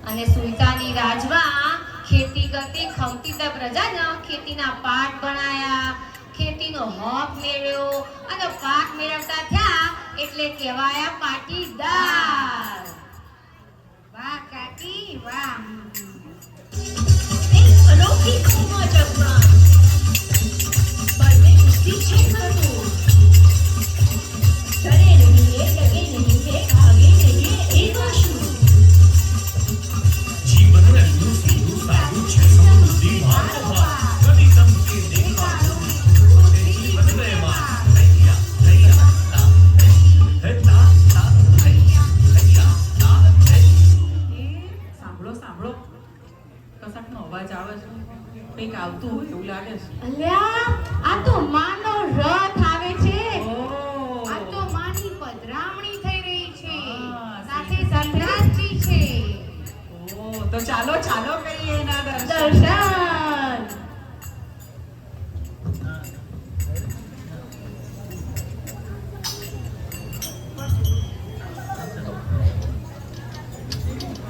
અને સુલતાની રાજમાં ખેતી કરતી ખમતીદાર પ્રજાને ખેતીના પાઠ ભણાયા, ખેતીનો હક મેળવ્યો અને પાક મેળવતા થયા એટલે કહેવાયા પાટીદાર. વાહ કાકી વાહ. એક અનોખી ઉમજમાં બંને ખુશી છે ખરું. ડરે નહીં હે, ડગે નહીં હે, ભાગે નહીં હે, એવા શું? જીવન રહેલું સીધું સારું છે, સમૃદ્ધિ ભાવમાં કદી તમકે દેખાતું પોતે જીવન રહેમાં હૈયા હૈયા તા હૈયા તા હૈયા હૈયા તા હૈયા. સાંભળો સાંભળો, કશાકનો અવાજ આવે છે, કંઈક આવતું હોય એવું લાગે છે. અલ્યા આ તો માનો રથ આવે છે. ઓહ, આ તો માની પધરામણી થઈ રહી છે. હા, સાથે સંતરાજી છે. ઓહ, તો ચાલો ચાલો કહીએ એના દર્શન. દર્શન